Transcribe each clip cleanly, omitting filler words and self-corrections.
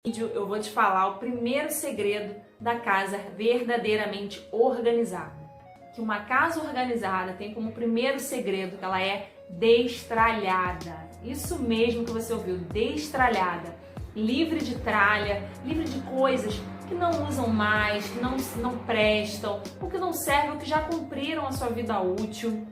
Vídeo eu vou te falar o primeiro segredo da casa verdadeiramente organizada. Que uma casa organizada tem como primeiro segredo que ela é destralhada. Isso mesmo que você ouviu, destralhada. Livre de tralha, livre de coisas que não usam mais, que não prestam, ou que não servem, ou que já cumpriram a sua vida útil.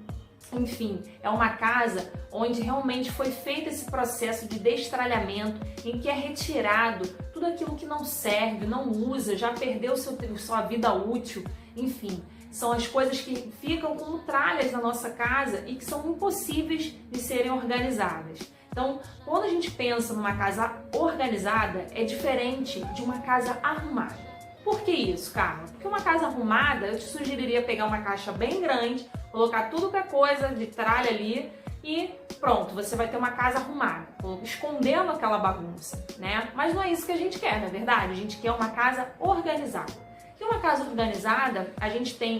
Enfim, é uma casa onde realmente foi feito esse processo de destralhamento, em que é retirado tudo aquilo que não serve, não usa, já perdeu sua vida útil. Enfim, são as coisas que ficam como tralhas na nossa casa e que são impossíveis de serem organizadas. Então, quando a gente pensa numa casa organizada, é diferente de uma casa arrumada. Por que isso, Carla? Porque uma casa arrumada, eu te sugeriria pegar uma caixa bem grande, colocar tudo que é coisa de tralha ali e pronto, você vai ter uma casa arrumada, escondendo aquela bagunça, né? Mas não é isso que a gente quer, não é verdade? A gente quer uma casa organizada. E uma casa organizada, a gente tem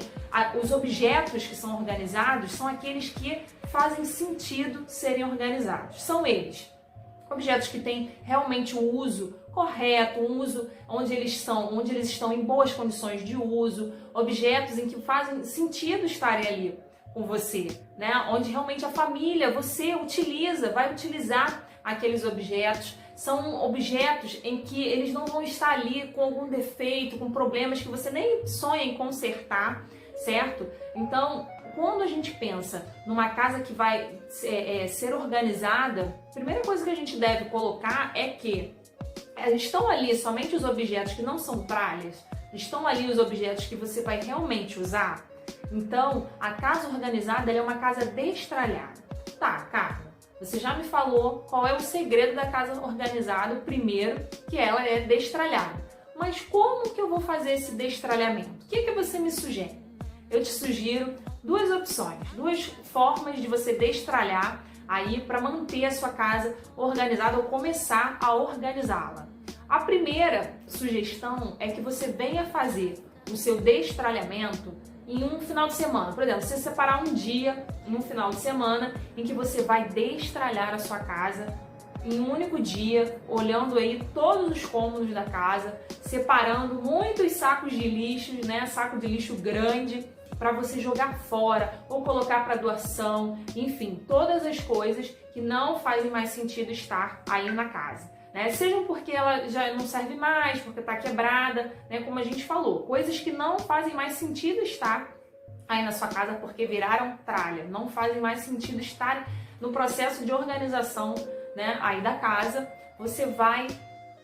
os objetos que são organizados, são aqueles que fazem sentido serem organizados. São eles. Objetos que têm realmente um uso correto, um uso onde eles estão em boas condições de uso, objetos em que fazem sentido estarem ali com você, né? Onde realmente a família, você vai utilizar aqueles objetos. São objetos em que eles não vão estar ali com algum defeito, com problemas que você nem sonha em consertar, certo? Então, quando a gente pensa numa casa que vai ser organizada, a primeira coisa que a gente deve colocar é que estão ali somente os objetos que não são tralhas, estão ali os objetos que você vai realmente usar. Então, a casa organizada ela é uma casa destralhada. Tá, Carla, você já me falou qual é o segredo da casa organizada, o primeiro, que ela é destralhada. Mas como que eu vou fazer esse destralhamento? O que você me sugere? Eu te sugiro duas opções, duas formas de você destralhar aí para manter a sua casa organizada ou começar a organizá-la. A primeira sugestão é que você venha fazer o seu destralhamento em um final de semana. Por exemplo, você separar um dia, em um final de semana, em que você vai destralhar a sua casa em um único dia, olhando aí todos os cômodos da casa, separando muitos sacos de lixo, né? Saco de lixo grande, para você jogar fora ou colocar para doação, enfim, todas as coisas que não fazem mais sentido estar aí na casa, né? Sejam porque ela já não serve mais, porque está quebrada, né? Como a gente falou, coisas que não fazem mais sentido estar aí na sua casa porque viraram tralha, não fazem mais sentido estar no processo de organização, né? Aí da casa, você vai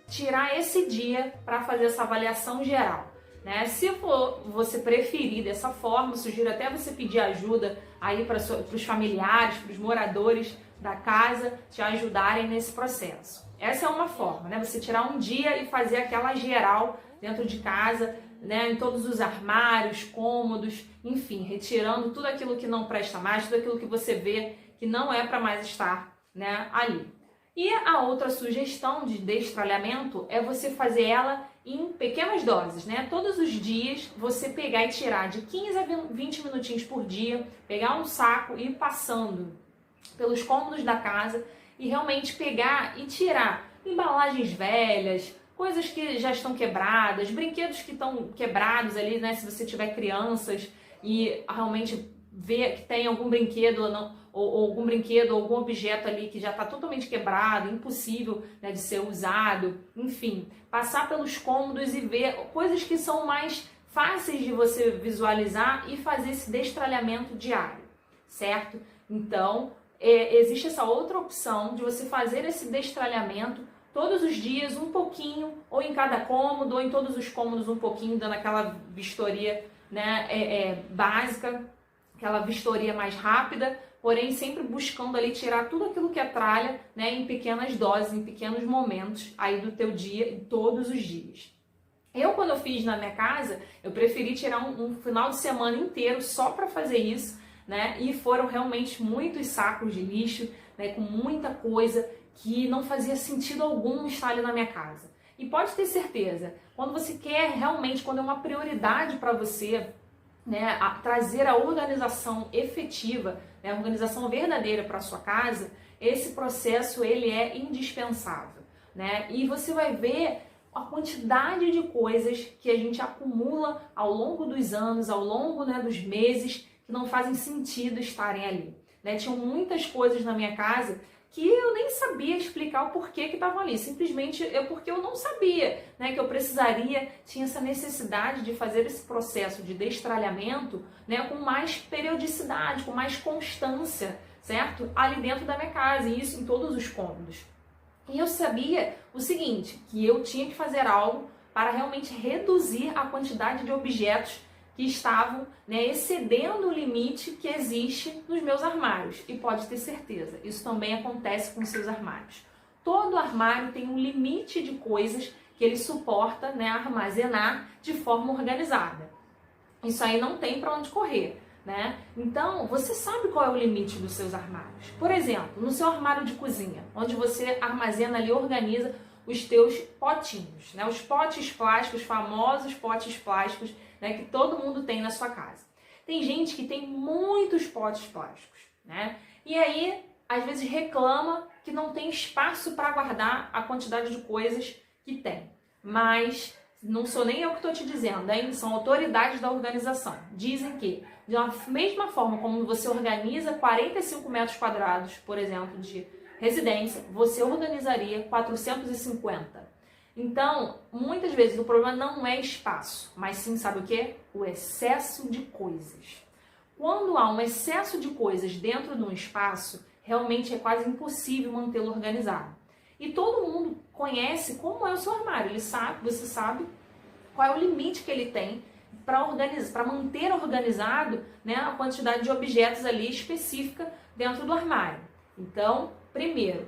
tirar esse dia para fazer essa avaliação geral. Né? Se for você preferir dessa forma, sugiro até você pedir ajuda aí para os familiares, para os moradores da casa te ajudarem nesse processo. Essa é uma forma, né? Você tirar um dia e fazer aquela geral dentro de casa, né? Em todos os armários, cômodos, enfim, retirando tudo aquilo que não presta mais, tudo aquilo que você vê que não é para mais estar, né, ali. E a outra sugestão de destralhamento é você fazer ela em pequenas doses, né? Todos os dias você pegar e tirar de 15 a 20 minutinhos por dia, pegar um saco e ir passando pelos cômodos da casa e realmente pegar e tirar embalagens velhas, coisas que já estão quebradas, brinquedos que estão quebrados ali, né? Se você tiver crianças e realmente ver que tem algum brinquedo ou não, ou algum brinquedo, ou algum objeto ali que já está totalmente quebrado, impossível, né, de ser usado, enfim, passar pelos cômodos e ver coisas que são mais fáceis de você visualizar e fazer esse destralhamento diário, certo? Então, existe essa outra opção de você fazer esse destralhamento todos os dias, um pouquinho, ou em cada cômodo, ou em todos os cômodos um pouquinho, dando aquela vistoria, né, básica, aquela vistoria mais rápida, porém sempre buscando ali tirar tudo aquilo que é tralha, né, em pequenas doses, em pequenos momentos aí do teu dia, todos os dias. Quando eu fiz na minha casa, eu preferi tirar um final de semana inteiro só para fazer isso, né, e foram realmente muitos sacos de lixo, né, com muita coisa que não fazia sentido algum estar ali na minha casa. E pode ter certeza, quando você quer realmente, quando é uma prioridade para você, né, trazer a organização efetiva, né, a organização verdadeira para a sua casa, esse processo ele é indispensável, né? E você vai ver a quantidade de coisas que a gente acumula ao longo dos anos, ao longo, né, dos meses, que não fazem sentido estarem ali. Né? Tinham muitas coisas na minha casa que eu nem sabia explicar o porquê que estavam ali, simplesmente porque eu não sabia, né, que eu precisaria, tinha essa necessidade de fazer esse processo de destralhamento, né, com mais periodicidade, com mais constância, certo? Ali dentro da minha casa, e isso em todos os cômodos. E eu sabia o seguinte, que eu tinha que fazer algo para realmente reduzir a quantidade de objetos que estavam, né, excedendo o limite que existe nos meus armários. E pode ter certeza, isso também acontece com seus armários. Todo armário tem um limite de coisas que ele suporta, né, armazenar de forma organizada. Isso aí não tem para onde correr, né? Então, você sabe qual é o limite dos seus armários. Por exemplo, no seu armário de cozinha, onde você armazena ali, organiza os teus potinhos, né? Os potes plásticos, famosos potes plásticos, né, que todo mundo tem na sua casa. Tem gente que tem muitos potes plásticos, né? E aí, às vezes reclama que não tem espaço para guardar a quantidade de coisas que tem. Mas não sou nem eu que estou te dizendo, hein? São autoridades da organização. Dizem que, da mesma forma como você organiza 45 metros quadrados, por exemplo, de residência, você organizaria 450. Então, muitas vezes o problema não é espaço, mas sim, sabe o quê? O excesso de coisas. Quando há um excesso de coisas dentro de um espaço, realmente é quase impossível mantê-lo organizado. E todo mundo conhece como é o seu armário, ele sabe, você sabe qual é o limite que ele tem para manter organizado, né, a quantidade de objetos ali específica dentro do armário. Então, primeiro,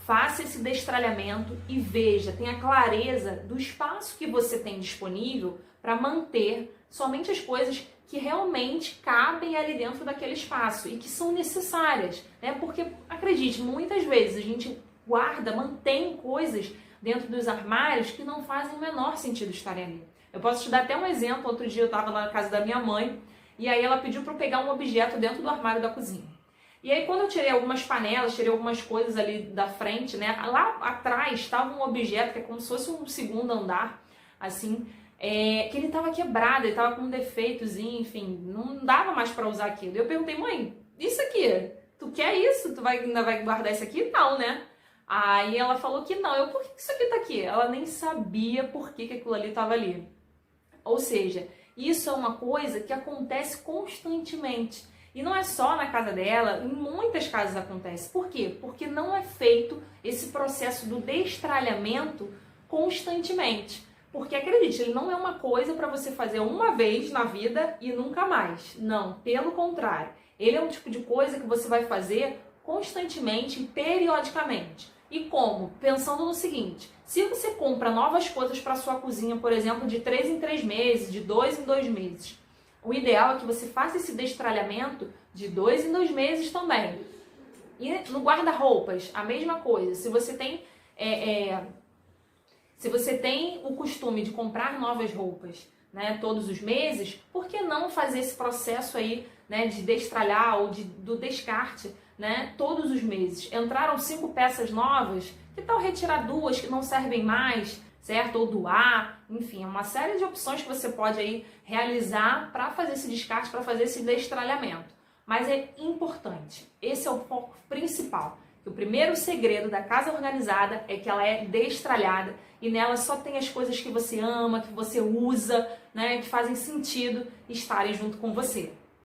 faça esse destralhamento e veja, tenha clareza do espaço que você tem disponível para manter somente as coisas que realmente cabem ali dentro daquele espaço e que são necessárias, né? Porque, acredite, muitas vezes a gente guarda, mantém coisas dentro dos armários que não fazem o menor sentido estarem ali. Eu posso te dar até um exemplo. Outro dia eu estava lá na casa da minha mãe e aí ela pediu para eu pegar um objeto dentro do armário da cozinha. E aí quando eu tirei algumas panelas, tirei algumas coisas ali da frente, né? Lá atrás estava um objeto que é como se fosse um segundo andar, assim, que ele estava quebrado, ele estava com um defeitozinho, enfim, não dava mais para usar aquilo. E eu perguntei, mãe, isso aqui, tu quer isso? Tu ainda vai guardar isso aqui? Não, né? Aí ela falou que não. Por que isso aqui tá aqui? Ela nem sabia por que aquilo ali estava ali. Ou seja, isso é uma coisa que acontece constantemente. E não é só na casa dela, em muitas casas acontece. Por quê? Porque não é feito esse processo do destralhamento constantemente. Porque, acredite, ele não é uma coisa para você fazer uma vez na vida e nunca mais. Não, pelo contrário. Ele é um tipo de coisa que você vai fazer constantemente e periodicamente. E como? Pensando no seguinte, se você compra novas coisas para sua cozinha, por exemplo, de 3 em 3 meses, de 2 em 2 meses, o ideal é que você faça esse destralhamento de 2 em 2 meses também. E no guarda-roupas, a mesma coisa. Se você tem o costume de comprar novas roupas, né, todos os meses, por que não fazer esse processo aí, né, de destralhar ou do descarte, né, todos os meses? Entraram 5 peças novas, que tal retirar 2 que não servem mais, certo? Ou doar, enfim, é uma série de opções que você pode aí realizar para fazer esse descarte, para fazer esse destralhamento. Mas é importante, esse é o foco principal. O primeiro segredo da casa organizada é que ela é destralhada e nela só tem as coisas que você ama, que você usa, né, que fazem sentido estarem junto com você.